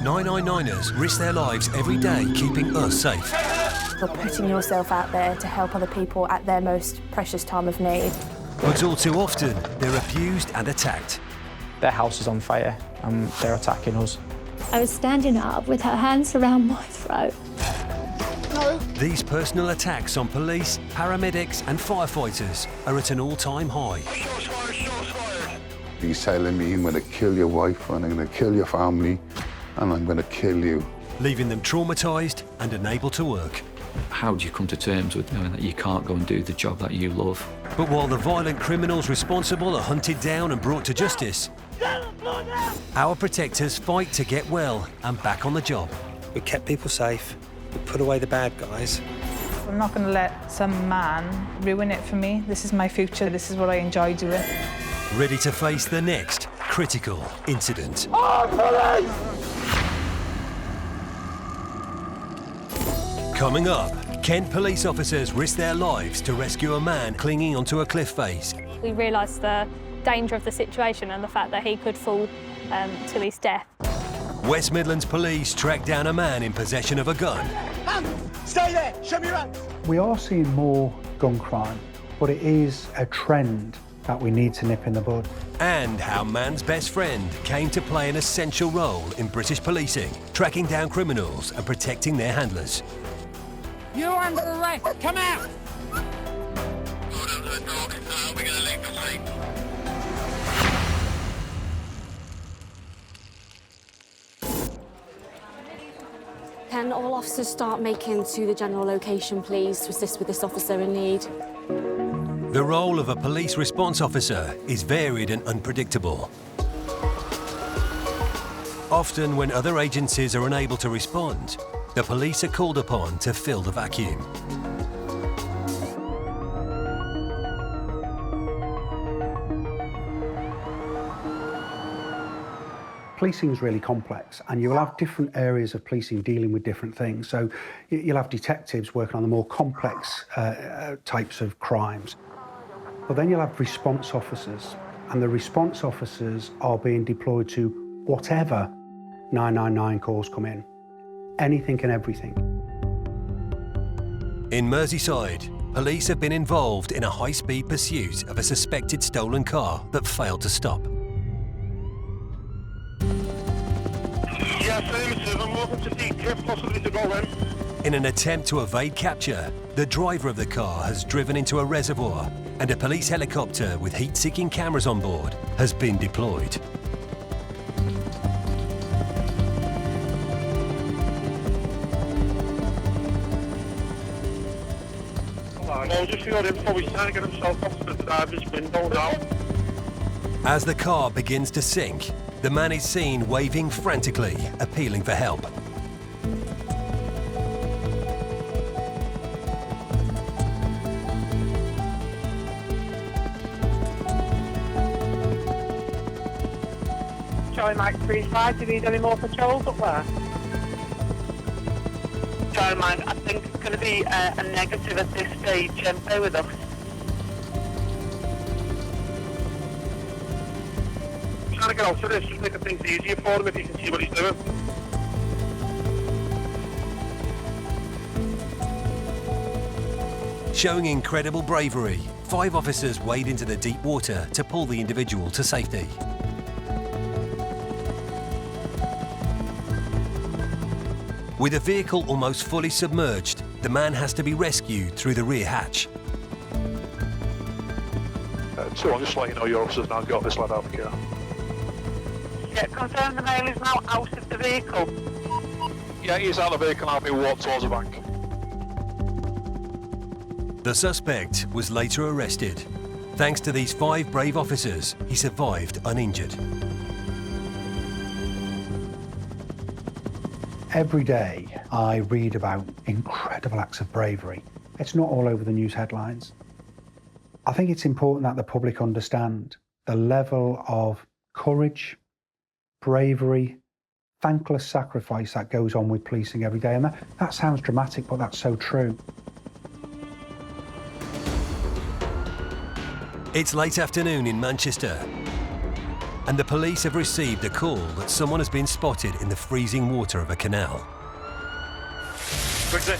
999ers risk their lives every day keeping us safe. You're putting yourself out there to help other people at their most precious time of need. But all too often, they're abused and attacked. Their house is on fire and they're attacking us. I was standing up with her hands around my throat. No. These personal attacks on police, paramedics and firefighters are at an all-time high. He's telling me, I'm going to kill your wife and I'm going to kill your family and I'm going to kill you. Leaving them traumatised and unable to work. How do you come to terms with knowing that you can't go and do the job that you love? But while the violent criminals responsible are hunted down and brought to justice, our protectors fight to get well and back on the job. We kept people safe, we put away the bad guys. I'm not going to let some man ruin it for me. This is my future, this is what I enjoy doing. Ready to face the next critical incident. Coming up, Kent police officers risk their lives to rescue a man clinging onto a cliff face. We realised the danger of the situation and the fact that he could fall to his death. West Midlands police track down a man in possession of a gun. Stay there! Show me your hands! We are seeing more gun crime, but it is a trend that we need to nip in the bud. And how man's best friend came to play an essential role in British policing, tracking down criminals and protecting their handlers. You're under arrest! Come out! Can all officers start making to the general location, please, to assist with this officer in need? The role of a police response officer is varied and unpredictable. Often, when other agencies are unable to respond, the police are called upon to fill the vacuum. Policing is really complex and you will have different areas of policing dealing with different things. So you'll have detectives working on the more complex types of crimes. But then you'll have response officers, and the response officers are being deployed to whatever 999 calls come in. Anything and everything. In Merseyside, police have been involved in a high-speed pursuit of a suspected stolen car that failed to stop. I'm looking to see if possibly to go in. In an attempt to evade capture, the driver of the car has driven into a reservoir and a police helicopter with heat-seeking cameras on board has been deployed. Well, just for your info, he's trying to get himself off the driver's window now. As the car begins to sink, the man is seen waving frantically, appealing for help. Charlie Mike 35, do you need any more patrols up there? Charlie Mike, I think it's going to be a negative at this stage. Bear with us. Trying to get out of this, just making things easier for him if you can see what he's doing. Showing incredible bravery, 5 officers wade into the deep water to pull the individual to safety. With the vehicle almost fully submerged, the man has to be rescued through the rear hatch. So I'll just let you know your officers now got this lad out of the car. Yeah, confirm the male is now out of the vehicle. Yeah, he's out of the vehicle now, being walked towards the bank. The suspect was later arrested. Thanks to these 5 brave officers, he survived uninjured. Every day I read about incredible acts of bravery. It's not all over the news headlines. I think it's important that the public understand the level of courage, bravery, thankless sacrifice that goes on with policing every day. And that sounds dramatic, but that's so true. It's late afternoon in Manchester. and the police have received a call that someone has been spotted in the freezing water of a canal. Quickly.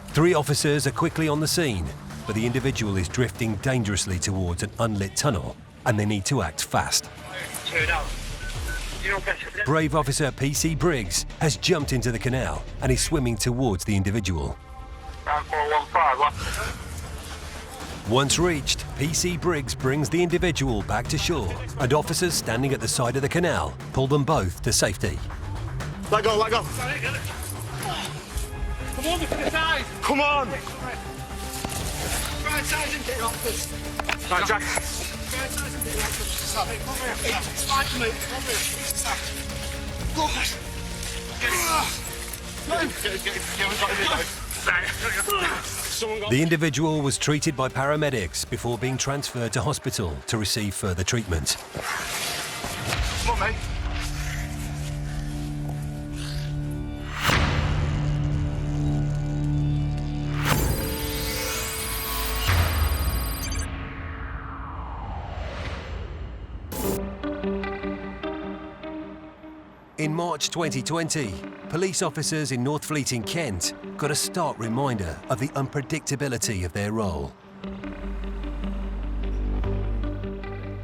3 officers are quickly on the scene, but the individual is drifting dangerously towards an unlit tunnel, and they need to act fast. Brave officer PC Briggs has jumped into the canal and is swimming towards the individual. Once reached, PC Briggs brings the individual back to shore, and officers standing at the side of the canal pull them both to safety. Let go. Come on, to the side. Come on. Right, Sergeant, get off this. Right, Jack. It's fine for me. Come on. The individual was treated by paramedics before being transferred to hospital to receive further treatment. Come on, mate. In March 2020, police officers in North Fleet in Kent got a stark reminder of the unpredictability of their role.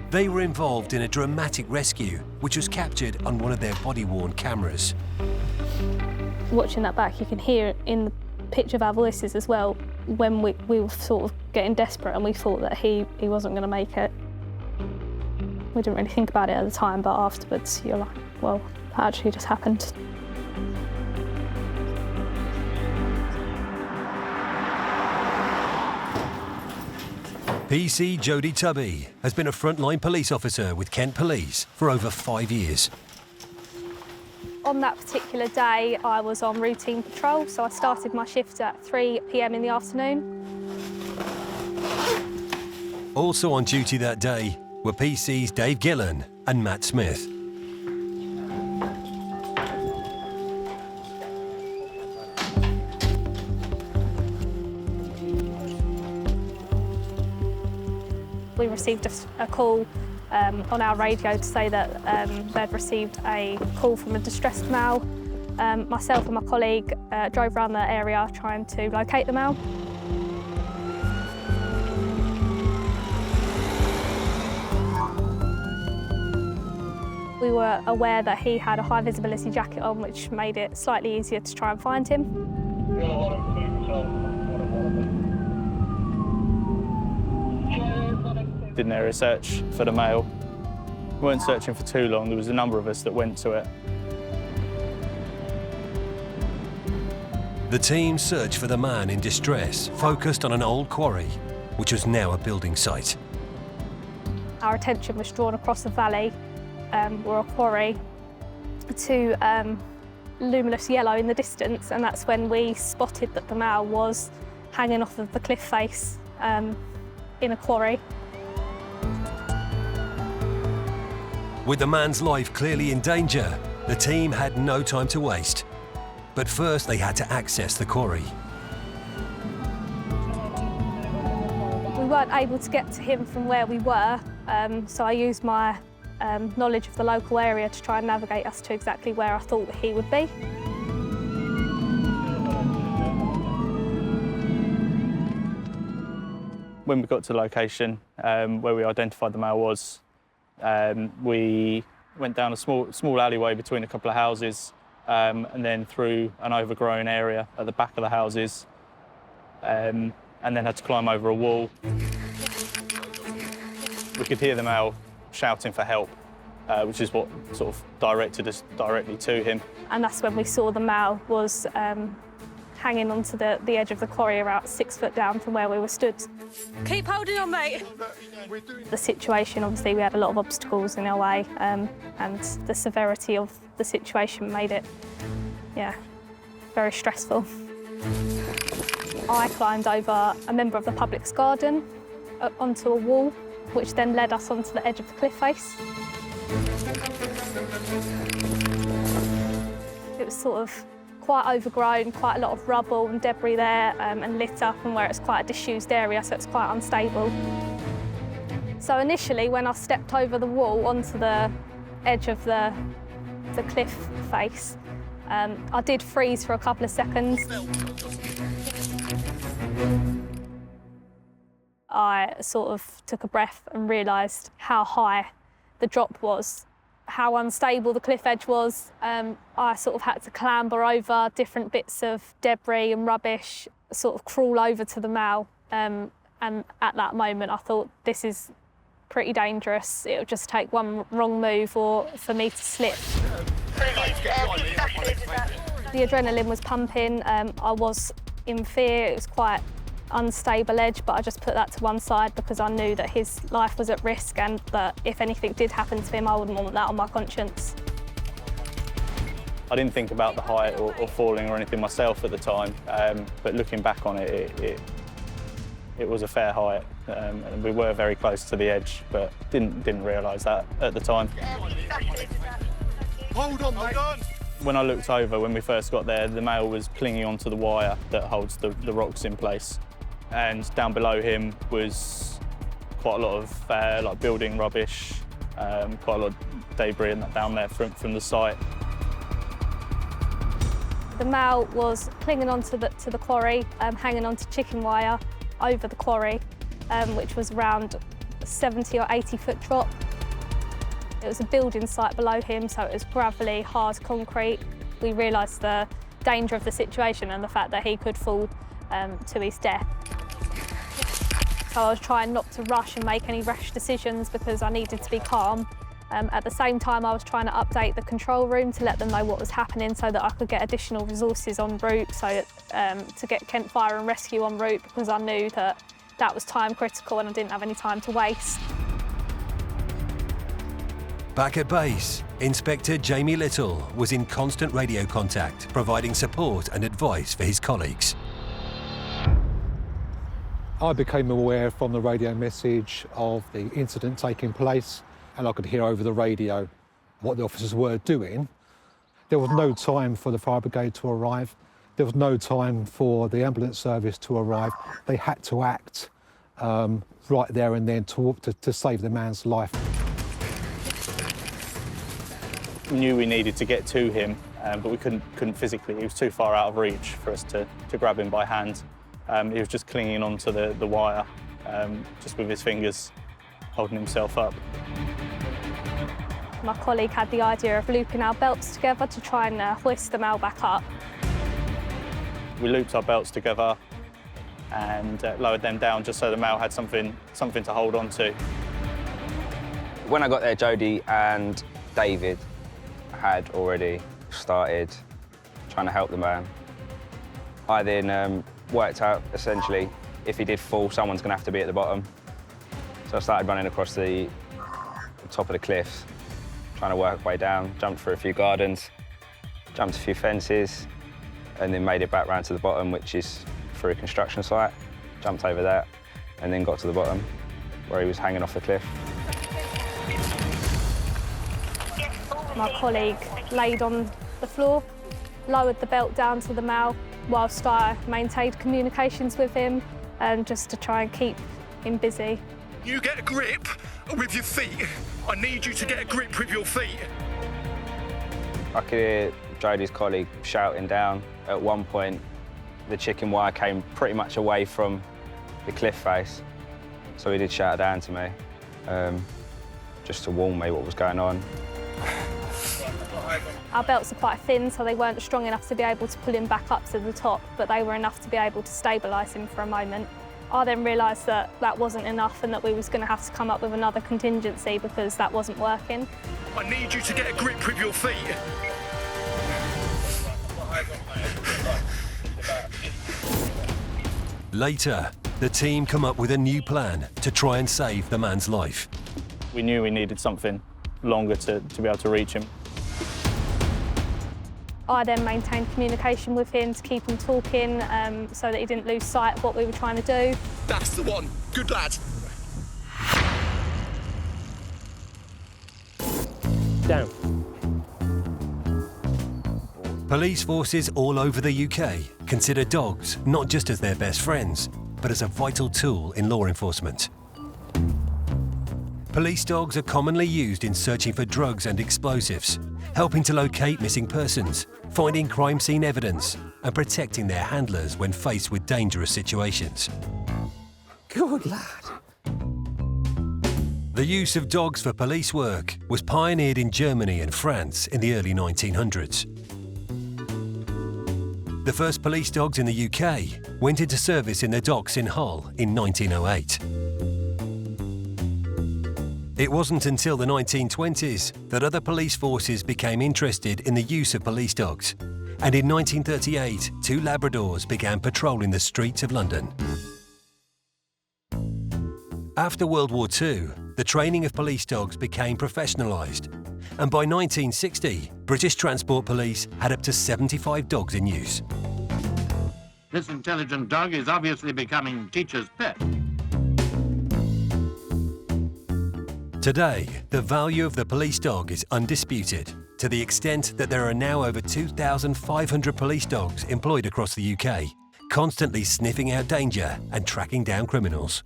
They were involved in a dramatic rescue, which was captured on one of their body-worn cameras. Watching that back, you can hear it in the pitch of our voices as well, when we were sort of getting desperate and we thought that he wasn't going to make it. We didn't really think about it at the time, but afterwards you're like, well, that actually just happened. PC Jodie Tubby has been a frontline police officer with Kent Police for over 5 years. On that particular day, I was on routine patrol, so I started my shift at 3 p.m. in the afternoon. Also on duty that day were PCs Dave Gillen and Matt Smith. We received a call on our radio to say that they'd received a call from a distressed male. Myself and my colleague drove around the area trying to locate the male. We were aware that he had a high visibility jacket on, which made it slightly easier to try and find him. Did an area search for the male. We weren't searching for too long. There was a number of us that went to it. The team's search for the man in distress focused on an old quarry, which was now a building site. Our attention was drawn across the valley, or a quarry, to luminous yellow in the distance, and that's when we spotted that the male was hanging off of the cliff face in a quarry. With the man's life clearly in danger, the team had no time to waste. But first they had to access the quarry. We weren't able to get to him from where we were, so I used my knowledge of the local area to try and navigate us to exactly where I thought that he would be. When we got to the location where we identified the male was, we went down a small alleyway between a couple of houses and then through an overgrown area at the back of the houses, and then had to climb over a wall. We could hear the male shouting for help, which is what sort of directed us directly to him. And that's when we saw the male was hanging onto the edge of the quarry about 6 foot down from where we were stood. Keep holding on, mate. The situation, obviously, we had a lot of obstacles in our way, and the severity of the situation made it, very stressful. I climbed over a member of the public's garden onto a wall, which then led us onto the edge of the cliff face. It was sort of quite overgrown, quite a lot of rubble and debris there, and lit up, and where it's quite a disused area, so it's quite unstable. So initially, when I stepped over the wall onto the edge of the cliff face, I did freeze for a couple of seconds. I sort of took a breath and realised how high the drop was, how unstable the cliff edge was. I sort of had to clamber over different bits of debris and rubbish, sort of crawl over to the mall. And at that moment, I thought, this is pretty dangerous. It would just take one wrong move or for me to slip. The adrenaline was pumping. I was in fear. It was quite unstable edge, but I just put that to one side because I knew that his life was at risk and that if anything did happen to him, I wouldn't want that on my conscience. I didn't think about the height or falling or anything myself at the time, but looking back on it, it was a fair height, and we were very close to the edge, but didn't realise that at the time. Hold on, mate. When I looked over, when we first got there, the male was clinging onto the wire that holds the rocks in place. And down below him was quite a lot of like building rubbish, quite a lot of debris and that down there from the site. The male was clinging onto the quarry, hanging onto chicken wire over the quarry, which was around 70 or 80 foot drop. It was a building site below him, so it was gravelly, hard concrete. We realised the danger of the situation and the fact that he could fall to his death. So I was trying not to rush and make any rash decisions because I needed to be calm. At the same time, I was trying to update the control room to let them know what was happening so that I could get additional resources en route, so to get Kent Fire and Rescue en route, because I knew that that was time critical and I didn't have any time to waste. Back at base, Inspector Jamie Little was in constant radio contact, providing support and advice for his colleagues. I became aware from the radio message of the incident taking place, and I could hear over the radio what the officers were doing. There was no time for the fire brigade to arrive. There was no time for the ambulance service to arrive. They had to act right there and then to save the man's life. We knew we needed to get to him, but we couldn't physically. He was too far out of reach for us to grab him by hand. He was just clinging onto the wire, just with his fingers holding himself up. My colleague had the idea of looping our belts together to try and hoist the male back up. We looped our belts together and lowered them down just so the male had something to hold on to. When I got there, Jodie and David had already started trying to help the man. I then worked out, essentially, if he did fall, someone's going to have to be at the bottom. So I started running across the top of the cliffs, trying to work my way down, jumped through a few gardens, jumped a few fences, and then made it back round to the bottom, which is through a construction site. Jumped over that, and then got to the bottom, where he was hanging off the cliff. My colleague laid on the floor, lowered the belt down to the male, whilst I maintained communications with him, just to try and keep him busy. You get a grip with your feet. I need you to get a grip with your feet. I could hear Jodie's colleague shouting down. At one point, the chicken wire came pretty much away from the cliff face, so he did shout down to me, just to warn me what was going on. Our belts are quite thin, so they weren't strong enough to be able to pull him back up to the top, but they were enough to be able to stabilise him for a moment. I then realised that that wasn't enough and that we was going to have to come up with another contingency because that wasn't working. I need you to get a grip with your feet. Later, the team come up with a new plan to try and save the man's life. We knew we needed something longer to be able to reach him. I then maintained communication with him to keep him talking so that he didn't lose sight of what we were trying to do. That's the one. Good lad. Down. Police forces all over the UK consider dogs not just as their best friends, but as a vital tool in law enforcement. Police dogs are commonly used in searching for drugs and explosives, helping to locate missing persons, finding crime scene evidence, and protecting their handlers when faced with dangerous situations. Good lad. The use of dogs for police work was pioneered in Germany and France in the early 1900s. The first police dogs in the UK went into service in the docks in Hull in 1908. It wasn't until the 1920s that other police forces became interested in the use of police dogs, and in 1938, 2 Labradors began patrolling the streets of London. After World War II, the training of police dogs became professionalised, and by 1960, British Transport Police had up to 75 dogs in use. This intelligent dog is obviously becoming teacher's pet. Today, the value of the police dog is undisputed, to the extent that there are now over 2,500 police dogs employed across the UK, constantly sniffing out danger and tracking down criminals.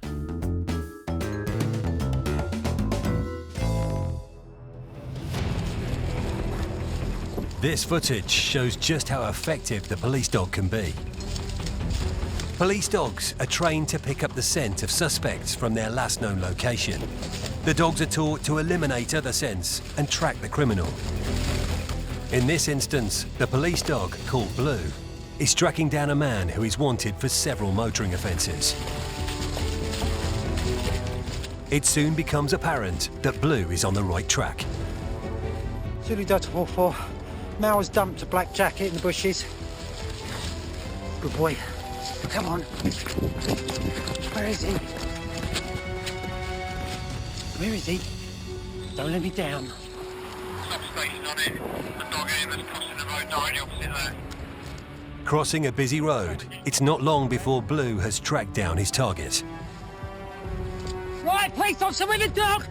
This footage shows just how effective the police dog can be. Police dogs are trained to pick up the scent of suspects from their last known location. The dogs are taught to eliminate other scents and track the criminal. In this instance, the police dog, called Blue, is tracking down a man who is wanted for several motoring offences. It soon becomes apparent that Blue is on the right track. Zulu Delta 44. Mal was dumped a black jacket in the bushes. Good boy. Come on. Where is he? Where is he? Don't let me down. Substation on it. The dog aim is crossing the road directly opposite there. Crossing a busy road, it's not long before Blue has tracked down his target. Right, police officer with the dog!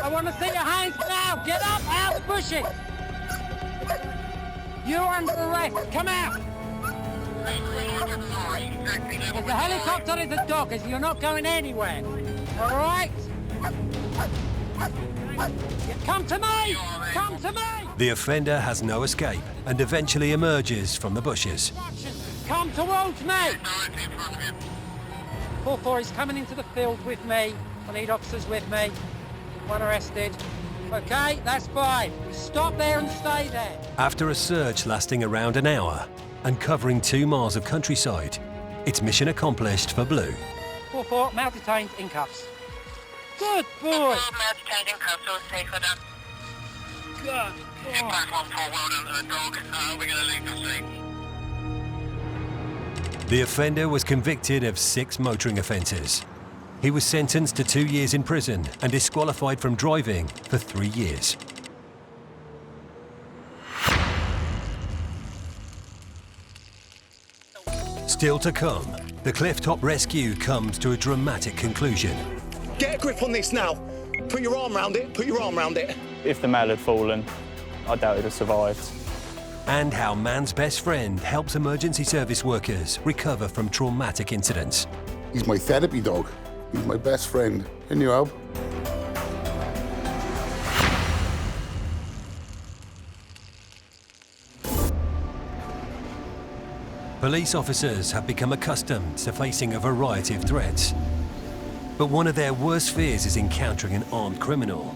I want to see your hands now! Get up out the bushes! You're under arrest! Come out! If the helicopter is a dog, you're not going anywhere. All right? Come to me! Come to me! The offender has no escape and eventually emerges from the bushes. Come towards me! 4-4 is coming into the field with me. I need officers with me. One arrested. Okay, that's fine. Stop there and stay there. After a search lasting around an hour and covering 2 miles of countryside, it's mission accomplished for Blue. 4-4, male detained in cuffs. Good boy. Male detained in cuffs, all safe for that. Good boy. Impact 1-4, well done to the dog. We're going to leave the scene. The offender was convicted of 6 motoring offences. He was sentenced to 2 years in prison and disqualified from driving for 3 years. Still to come, the clifftop rescue comes to a dramatic conclusion. Get a grip on this now. Put your arm round it. Put your arm round it. If the male had fallen, I doubt he'd have survived. And how man's best friend helps emergency service workers recover from traumatic incidents. He's my therapy dog. He's my best friend. Can you help? Police officers have become accustomed to facing a variety of threats. But one of their worst fears is encountering an armed criminal,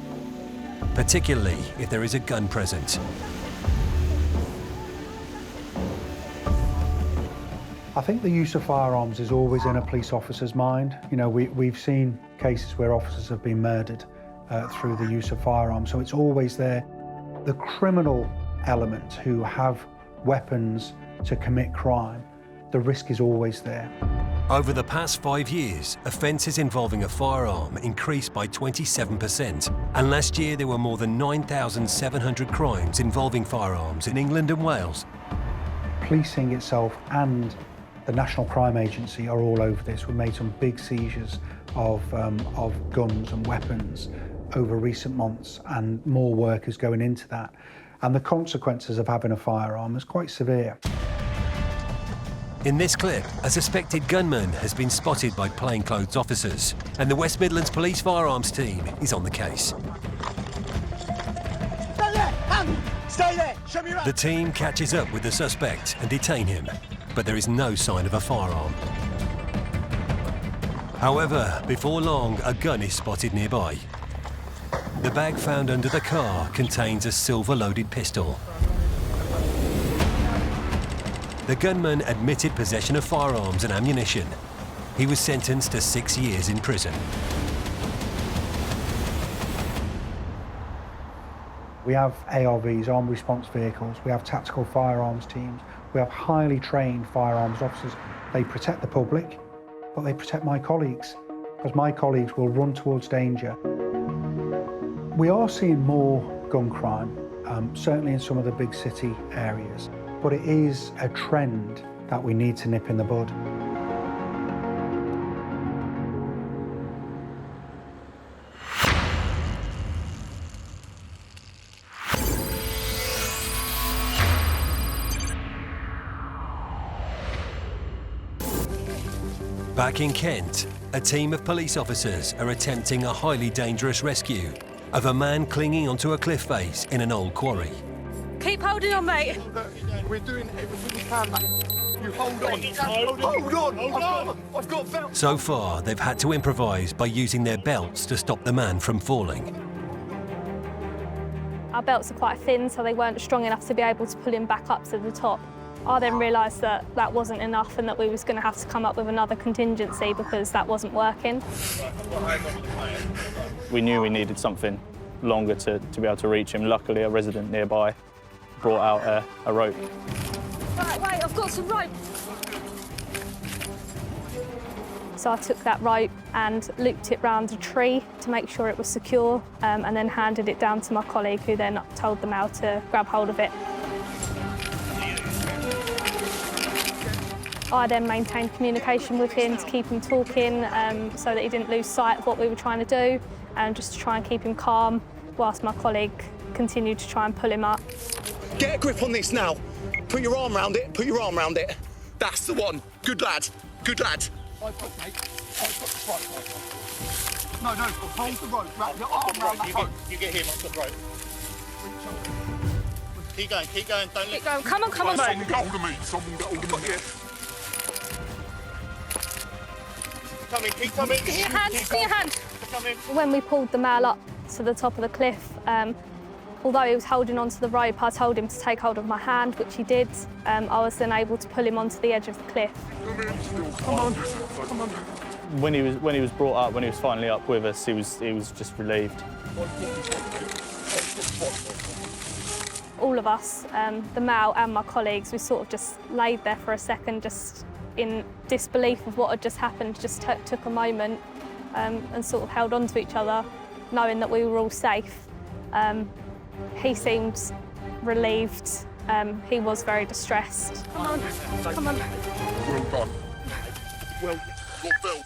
particularly if there is a gun present. I think the use of firearms is always in a police officer's mind. You know, we've seen cases where officers have been murdered through the use of firearms, so it's always there. The criminal element who have weapons to commit crime, the risk is always there. Over the past 5 years, offences involving a firearm increased by 27%, and last year there were more than 9,700 crimes involving firearms in England and Wales. Policing itself and the National Crime Agency are all over this. We've made some big seizures of guns and weapons over recent months, and more work is going into that. And the consequences of having a firearm is quite severe. In this clip, a suspected gunman has been spotted by plainclothes officers, and the West Midlands Police Firearms team is on the case. Stay there! Hand! Stay there! Show me your hand! The team catches up with the suspect and detain him, but there is no sign of a firearm. However, before long, a gun is spotted nearby. The bag found under the car contains a silver-loaded pistol. The gunman admitted possession of firearms and ammunition. He was sentenced to 6 years in prison. We have ARVs, armed response vehicles, we have tactical firearms teams, we have highly trained firearms officers. They protect the public, but they protect my colleagues, because my colleagues will run towards danger. We are seeing more gun crime, certainly in some of the big city areas, but it is a trend that we need to nip in the bud. Back in Kent, a team of police officers are attempting a highly dangerous rescue of a man clinging onto a cliff face in an old quarry. Keep holding on, mate. We're doing everything we can, mate. You hold on. Hold on. I've got belts. So far, they've had to improvise by using their belts to stop the man from falling. Our belts are quite thin, so they weren't strong enough to be able to pull him back up to the top. I then realised that that wasn't enough and that we was going to have to come up with another contingency because that wasn't working. We knew we needed something longer to be able to reach him. Luckily, a resident nearby brought out a rope. Right, wait, I've got some rope. So I took that rope and looped it round a tree to make sure it was secure, and then handed it down to my colleague, who then told them how to grab hold of it. I then maintained communication with him to keep him talking, so that he didn't lose sight of what we were trying to do, and just to try and keep him calm whilst my colleague continued to try and pull him up. Get a grip on this now. Put your arm round it. Put your arm round it. That's the one. Good lad. Good lad. I've got, mate. I've got the rope. No, hold the rope. Wrap your arm round that rope. You get him. I've got the rope. Keep going. Don't let... Keep going. Come on. Someone get hold of me. Someone get hold of me. Keep coming. Give me your hand. When we pulled the male up to the top of the cliff, although he was holding onto the rope, I told him to take hold of my hand, which he did. I was then able to pull him onto the edge of the cliff. Come on. When he was brought up, when he was finally up with us, he was just relieved. All of us, the male and my colleagues, we sort of just laid there for a second, just in disbelief of what had just happened, just took a moment and sort of held on to each other, knowing that we were all safe. He seemed relieved. He was very distressed. Come on. Well done. Well done.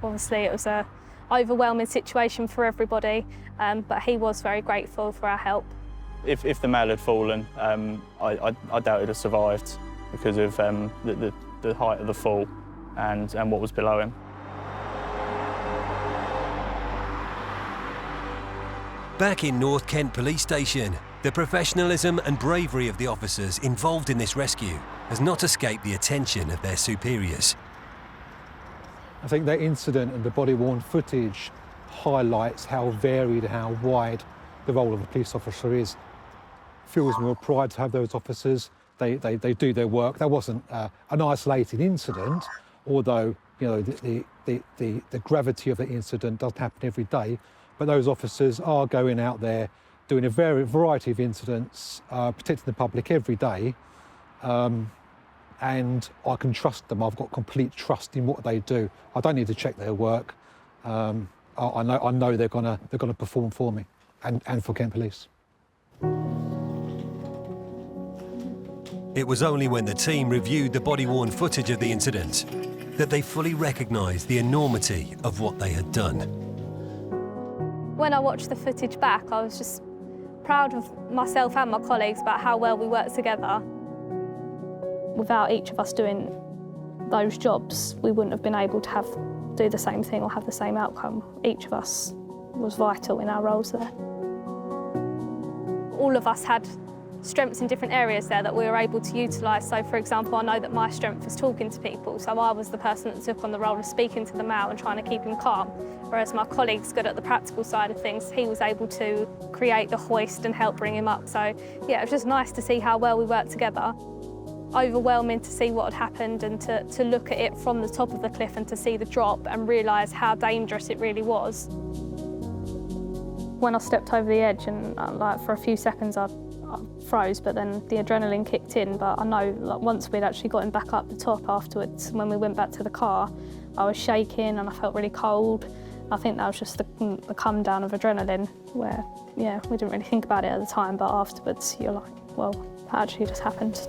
Obviously, it was an overwhelming situation for everybody, but he was very grateful for our help. If the male had fallen, I doubt he'd have survived because of the height of the fall and what was below him. Back in North Kent Police Station, the professionalism and bravery of the officers involved in this rescue has not escaped the attention of their superiors. I think that incident and the body-worn footage highlights how varied and how wide the role of a police officer is. Fills me with pride to have those officers. They do their work. That wasn't an isolated incident, although the gravity of the incident doesn't happen every day. But those officers are going out there doing a variety of incidents, protecting the public every day, and I can trust them. I've got complete trust in what they do. I don't need to check their work. I know they're gonna perform for me and for Kent Police. It was only when the team reviewed the body-worn footage of the incident that they fully recognised the enormity of what they had done. When I watched the footage back, I was just proud of myself and my colleagues about how well we worked together without each of us doing those jobs, we wouldn't have been able to do the same thing or have the same outcome. Each of us was vital in our roles there. All of us had strengths in different areas there that we were able to utilise. So, for example, I know that my strength was talking to people, so I was the person that took on the role of speaking to the male and trying to keep him calm, whereas my colleague's good at the practical side of things. He was able to create the hoist and help bring him up. So, yeah, it was just nice to see how well we worked together. Overwhelming to see what had happened and to look at it from the top of the cliff and to see the drop and realise how dangerous it really was. When I stepped over the edge and for a few seconds I froze, but then the adrenaline kicked in. But I know once we'd actually gotten back up the top afterwards, when we went back to the car, I was shaking and I felt really cold. I think that was just the come down of adrenaline where, yeah, we didn't really think about it at the time, but afterwards you're like, well, that actually just happened.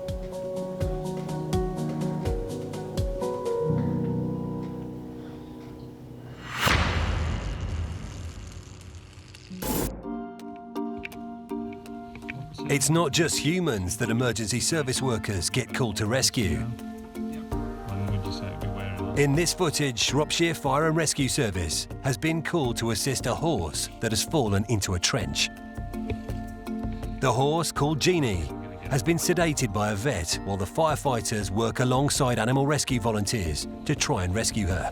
It's not just humans that emergency service workers get called to rescue. In this footage, Shropshire Fire and Rescue Service has been called to assist a horse that has fallen into a trench. The horse, called Jeannie, has been sedated by a vet while the firefighters work alongside animal rescue volunteers to try and rescue her.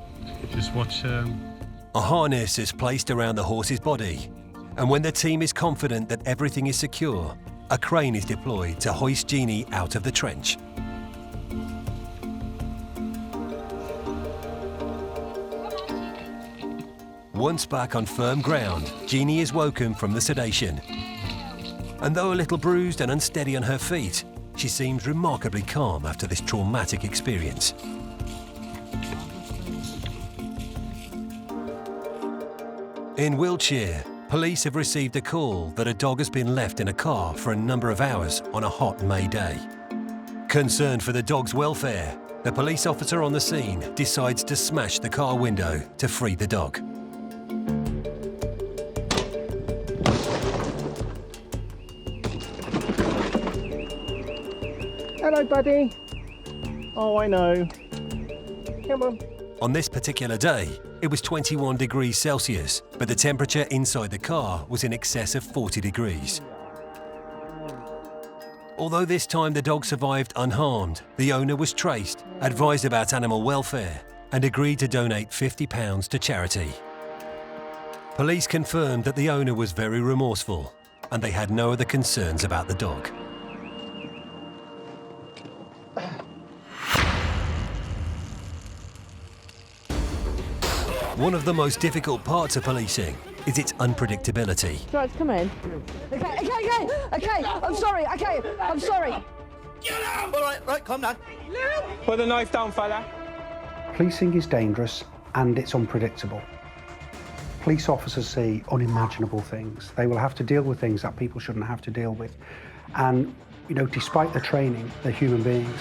Just watch. A harness is placed around the horse's body, and when the team is confident that everything is secure, a crane is deployed to hoist Jeannie out of the trench. Once back on firm ground, Jeannie is woken from the sedation. And though a little bruised and unsteady on her feet, she seems remarkably calm after this traumatic experience. In Wiltshire, police have received a call that a dog has been left in a car for a number of hours on a hot May day. Concerned for the dog's welfare, the police officer on the scene decides to smash the car window to free the dog. Hello, buddy. Oh, I know. Come on. On this particular day, it was 21 degrees Celsius, but the temperature inside the car was in excess of 40 degrees. Although this time the dog survived unharmed, the owner was traced, advised about animal welfare, and agreed to donate £50 to charity. Police confirmed that the owner was very remorseful, and they had no other concerns about the dog. One of the most difficult parts of policing is its unpredictability. Right, come in. Okay, I'm sorry, I'm sorry. Get out! All right, calm down. Put the knife down, fella. Policing is dangerous and it's unpredictable. Police officers see unimaginable things. They will have to deal with things that people shouldn't have to deal with. And, you know, despite the training, they're human beings.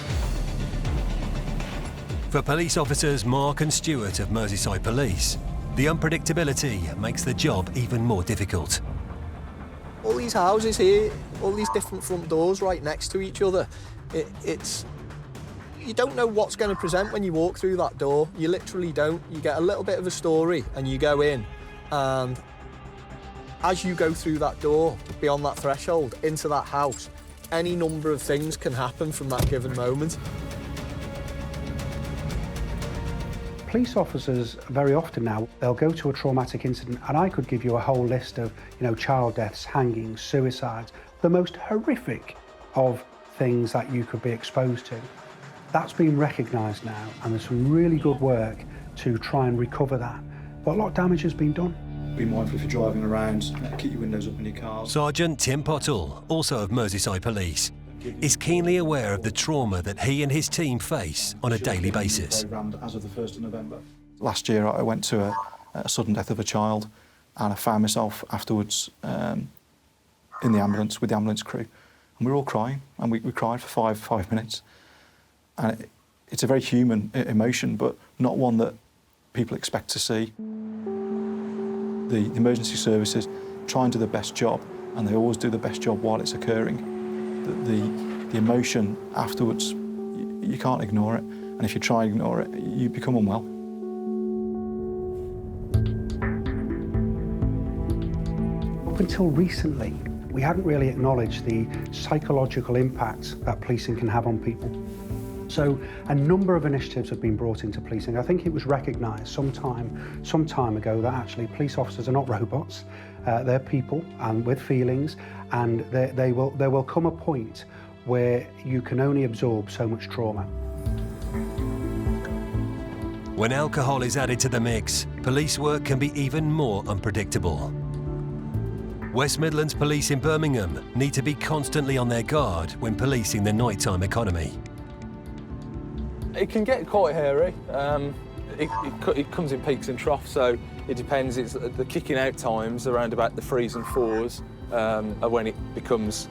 For police officers Mark and Stuart of Merseyside Police, the unpredictability makes the job even more difficult. All these houses here, all these different front doors right next to each other, it's you don't know what's going to present when you walk through that door. You literally don't. You get a little bit of a story and you go in, and as you go through that door, beyond that threshold, into that house, any number of things can happen from that given moment. Police officers, very often now, they'll go to a traumatic incident, and I could give you a whole list of, you know, child deaths, hangings, suicides, the most horrific of things that you could be exposed to. That's been recognised now, and there's some really good work to try and recover that. But a lot of damage has been done. Be mindful if you're driving around, keep your windows up in your cars. Sergeant Tim Pottle, also of Merseyside Police, is keenly aware of the trauma that he and his team face on a daily basis. As of the 1st of November. Last year I went to a sudden death of a child, and I found myself afterwards in the ambulance with the ambulance crew, and we were all crying, and we cried for five minutes. And it's a very human emotion, but not one that people expect to see. The emergency services try and do the best job, and they always do the best job while it's occurring. The emotion afterwards, you can't ignore it, And if you try and ignore it, you become unwell. Up until recently, we hadn't really acknowledged the psychological impact that policing can have on people. So a number of initiatives have been brought into policing. I think it was recognised some time ago that actually police officers are not robots. They're people and with feelings, and there will come a point where you can only absorb so much trauma. When alcohol is added to the mix, police work can be even more unpredictable. West Midlands Police in Birmingham need to be constantly on their guard when policing the nighttime economy. It can get quite hairy. It comes in peaks and troughs, so it depends. It's the kicking out times around about the 3s and 4s are when it becomes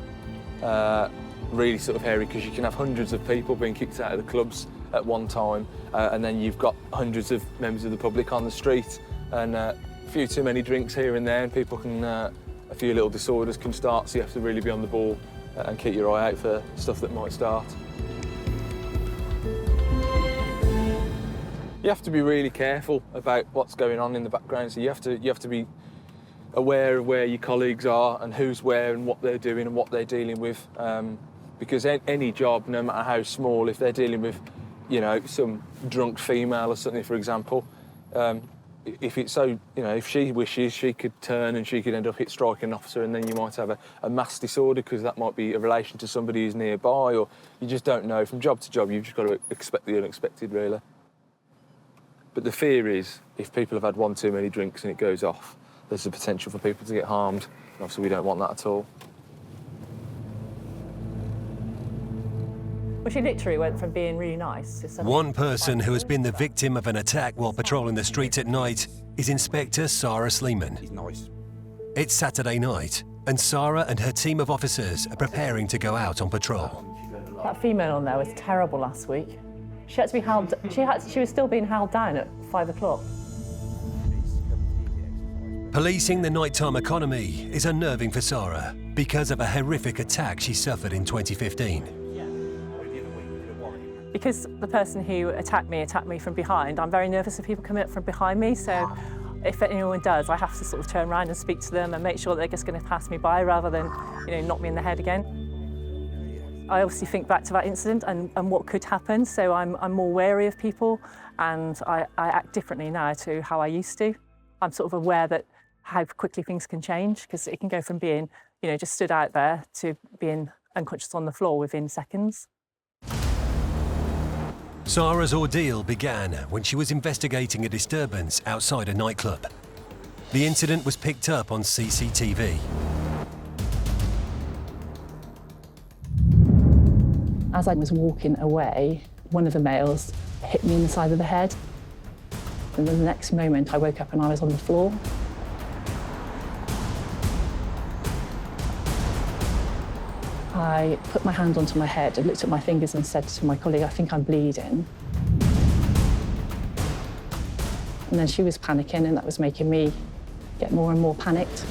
really sort of hairy, because you can have hundreds of people being kicked out of the clubs at one time, and then you've got hundreds of members of the public on the street, and a few too many drinks here and there, and people can, a few little disorders can start, so you have to really be on the ball and keep your eye out for stuff that might start. You have to be really careful about what's going on in the background, so you have to be aware of where your colleagues are and who's where and what they're doing and what they're dealing with, because any job, no matter how small, if they're dealing with, you know, some drunk female or something, for example, if it's so, you know, if she wishes, she could turn and she could end up striking an officer, and then you might have a mass disorder, because that might be a relation to somebody who's nearby, or you just don't know. From job to job, you've just got to expect the unexpected, really. But the fear is, if people have had one too many drinks and it goes off, there's the potential for people to get harmed. Obviously, we don't want that at all. Well, she literally went from being really nice to something. One person who has been the victim of an attack while patrolling the streets at night is Inspector Sarah Sleeman. He's nice. It's Saturday night, and Sarah and her team of officers are preparing to go out on patrol. That female on there was terrible last week. She had to be held. She was still being held down at 5 o'clock. Policing the nighttime economy is unnerving for Sarah because of a horrific attack she suffered in 2015. Because the person who attacked me from behind, I'm very nervous if people come up from behind me, so if anyone does, I have to sort of turn around and speak to them and make sure they're just going to pass me by rather than, you know, knock me in the head again. I obviously think back to that incident and what could happen, so I'm more wary of people, and I act differently now to how I used to. I'm sort of aware that how quickly things can change, because it can go from being, you know, just stood out there to being unconscious on the floor within seconds. Sarah's ordeal began when she was investigating a disturbance outside a nightclub. The incident was picked up on CCTV. As I was walking away, one of the males hit me in the side of the head. And then the next moment I woke up and I was on the floor. I put my hand onto my head and looked at my fingers and said to my colleague, I think I'm bleeding. And then she was panicking, and that was making me get more and more panicked.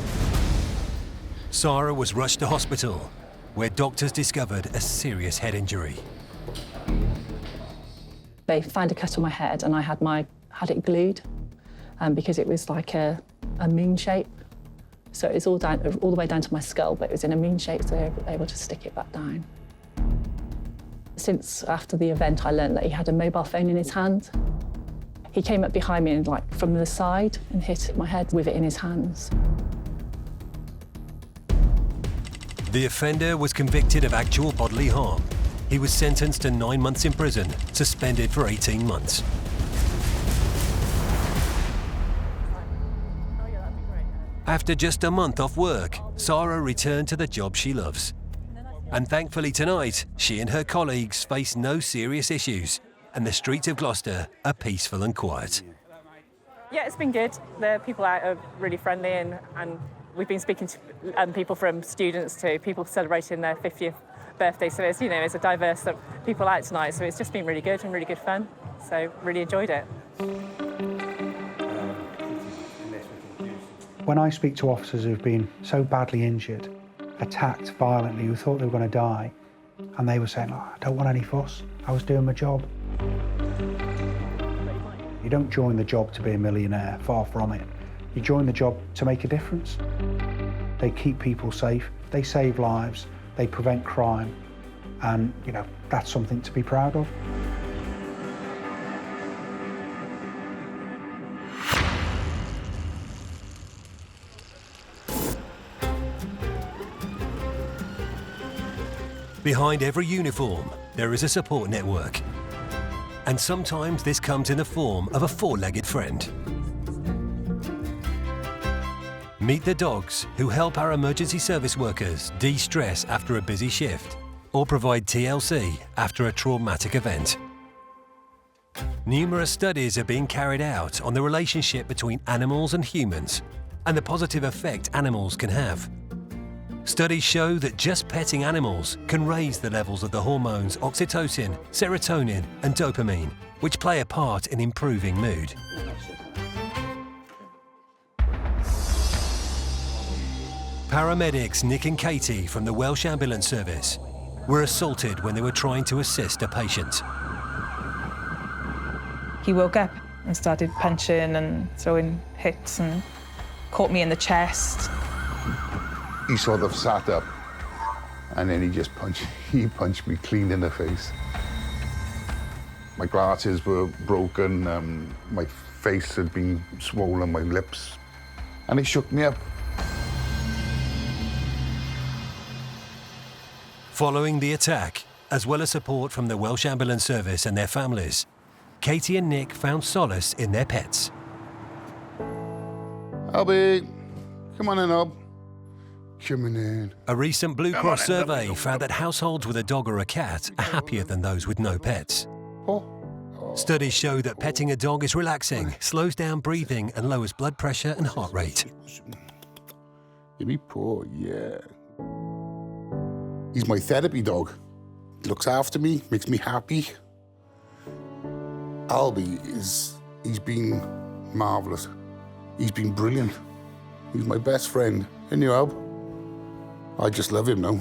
Sarah was rushed to hospital, where doctors discovered a serious head injury. They found a cut on my head, and I had it glued because it was like a moon shape. So it was all the way down to my skull, but it was in a moon shape, so they were able to stick it back down. Since after the event, I learned that he had a mobile phone in his hand. He came up behind me and, like, from the side and hit my head with it in his hands. The offender was convicted of actual bodily harm. He was sentenced to 9 months in prison, suspended for 18 months. After just a month off work, Sarah returned to the job she loves. And thankfully tonight, she and her colleagues face no serious issues, and the streets of Gloucester are peaceful and quiet. Yeah, it's been good. The people out are really friendly, and we've been speaking to people from students to people celebrating their 50th birthday. So it's, you know, it's a diverse of people out tonight. So it's just been really good and really good fun. So really enjoyed it. When I speak to officers who've been so badly injured, attacked violently, who thought they were going to die, And they were saying, oh, I don't want any fuss. I was doing my job. You don't join the job to be a millionaire, far from it. You join the job to make a difference. They keep people safe, they save lives, they prevent crime, and, you know, that's something to be proud of. Behind every uniform, there is a support network. And sometimes this comes in the form of a four-legged friend. Meet the dogs who help our emergency service workers de-stress after a busy shift or provide TLC after a traumatic event. Numerous studies are being carried out on the relationship between animals and humans and the positive effect animals can have. Studies show that just petting animals can raise the levels of the hormones oxytocin, serotonin, and dopamine, which play a part in improving mood. Paramedics Nick and Katie from the Welsh Ambulance Service were assaulted when they were trying to assist a patient. He woke up and started punching and throwing hits and caught me in the chest. He sort of sat up and then he punched me clean in the face. My glasses were broken, my face had been swollen, my lips, and he shook me up. Following the attack, as well as support from the Welsh Ambulance Service and their families, Katie and Nick found solace in their pets. Albie, come on in, Ob. Coming in. A recent Blue Cross survey found that households with a dog or a cat are happier than those with no pets. Studies show that petting a dog is relaxing, slows down breathing and lowers blood pressure and heart rate. Give me paw, yeah. He's my therapy dog. Looks after me, makes me happy. Albie he's been marvellous. He's been brilliant. He's my best friend. Isn't you, Alb? I just love him now.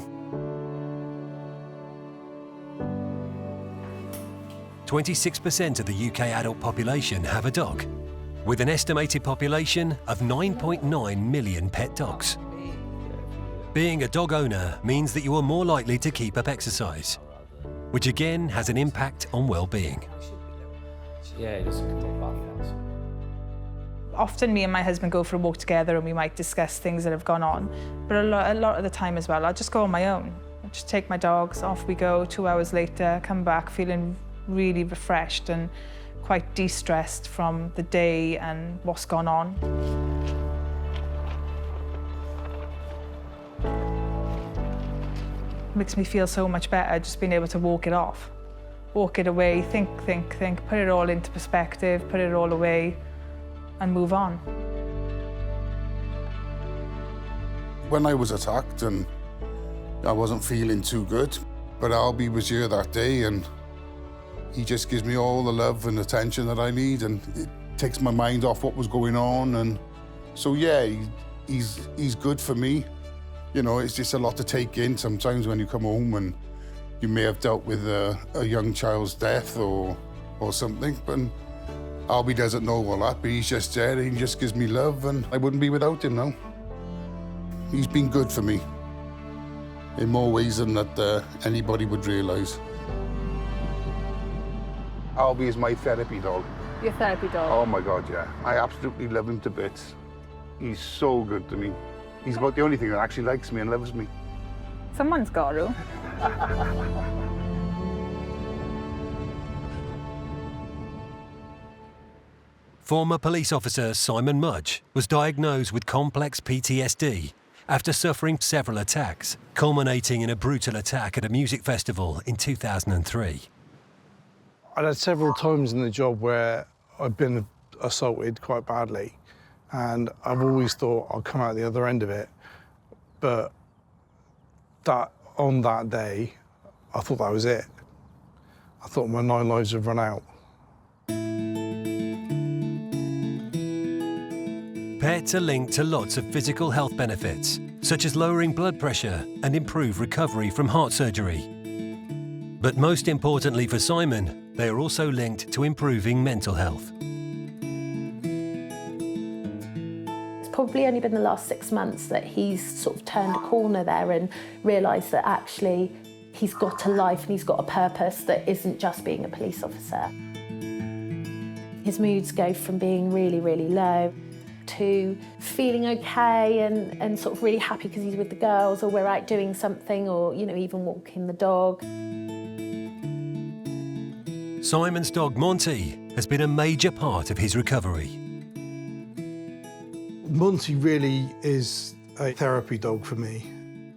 26% of the UK adult population have a dog, with an estimated population of 9.9 million pet dogs. Being a dog owner means that you are more likely to keep up exercise, which again has an impact on well-being. Yeah, it doesn't come back. Often me and my husband go for a walk together and we might discuss things that have gone on. But a lot of the time as well, I'll just go on my own. I'll just take my dogs, off we go, 2 hours later, come back feeling really refreshed and quite de-stressed from the day and what's gone on. Makes me feel so much better just being able to walk it off. Walk it away, think, put it all into perspective, put it all away and move on. When I was attacked and I wasn't feeling too good, but Albie was here that day and he just gives me all the love and attention that I need and it takes my mind off what was going on. And so, yeah, he's good for me. You know, it's just a lot to take in sometimes when you come home and you may have dealt with a young child's death or something, but Albie doesn't know all that, but he's just there, he just gives me love and I wouldn't be without him now. He's been good for me in more ways than that anybody would realise. Albie is my therapy dog. Your therapy dog? Oh my God, yeah. I absolutely love him to bits. He's so good to me. He's about the only thing that actually likes me and loves me. Someone's got to. Former police officer Simon Mudge was diagnosed with complex PTSD after suffering several attacks, culminating in a brutal attack at a music festival in 2003. I'd had several times in the job where I'd been assaulted quite badly, and I've always thought I'll come out the other end of it, but on that day, I thought that was it. I thought my 9 lives had run out. Pets are linked to lots of physical health benefits, such as lowering blood pressure and improved recovery from heart surgery. But most importantly for Simon, they are also linked to improving mental health. It's probably only been the last 6 months that he's sort of turned a corner there and realised that actually he's got a life and he's got a purpose that isn't just being a police officer. His moods go from being really, really low to feeling okay and sort of really happy because he's with the girls or we're out doing something or, you know, even walking the dog. Simon's dog Monty has been a major part of his recovery. Monty really is a therapy dog for me.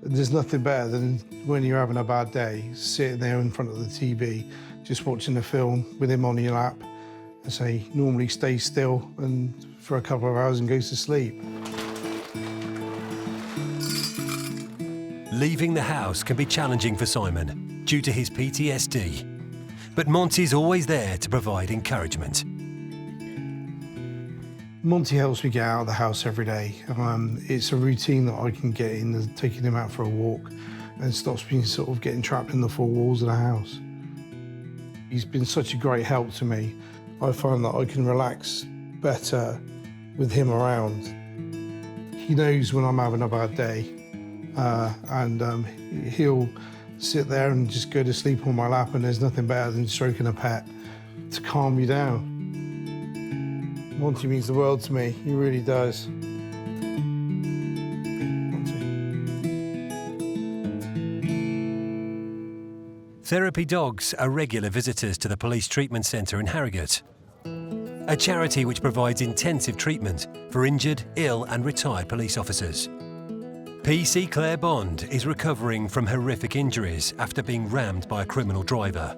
There's nothing better than when you're having a bad day, sitting there in front of the TV, just watching a film with him on your lap. I say, normally stay still and for a couple of hours and goes to sleep. Leaving the house can be challenging for Simon due to his PTSD. But Monty's always there to provide encouragement. Monty helps me get out of the house every day. It's a routine that I can get in, taking him out for a walk, and stops me sort of getting trapped in the four walls of the house. He's been such a great help to me. I find that I can relax better with him around. He knows when I'm having a bad day, and he'll sit there and just go to sleep on my lap, and there's nothing better than stroking a pet to calm you down. Monty means the world to me, he really does. Therapy dogs are regular visitors to the Police Treatment Centre in Harrogate, a charity which provides intensive treatment for injured, ill and retired police officers. PC Claire Bond is recovering from horrific injuries after being rammed by a criminal driver.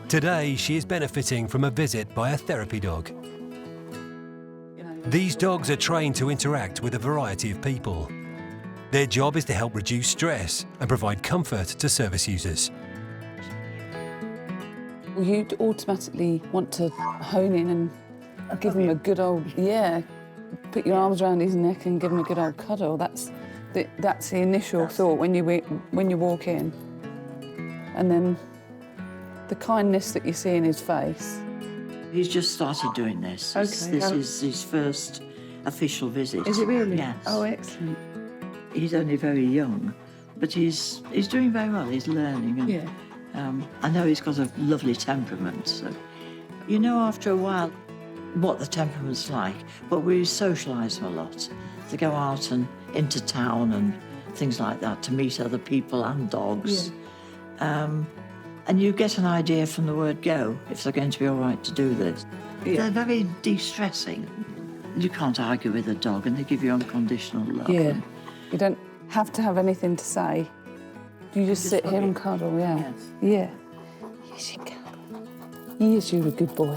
Today, she is benefiting from a visit by a therapy dog. These dogs are trained to interact with a variety of people. Their job is to help reduce stress and provide comfort to service users. You'd automatically want to hone in and give him a good old, put your arms around his neck and give him a good old cuddle. That's the initial thought when you walk in. And then the kindness that you see in his face. He's just started doing this. Okay. This is his first official visit. Is it really? Yes. Oh, excellent. He's only very young, but he's doing very well. He's learning. And, I know he's got a lovely temperament. So, you know, after a while, what the temperament's like. But we socialise him a lot to go out and into town and things like that to meet other people and dogs. Yeah. And you get an idea from the word go if they're going to be all right to do this. Yeah. They're very de-stressing. You can't argue with a dog and they give you unconditional love. Yeah. You don't have to have anything to say. You just sit here and cuddle, yeah. Yes. Yeah. Yes, you can. Yes, you're a good boy.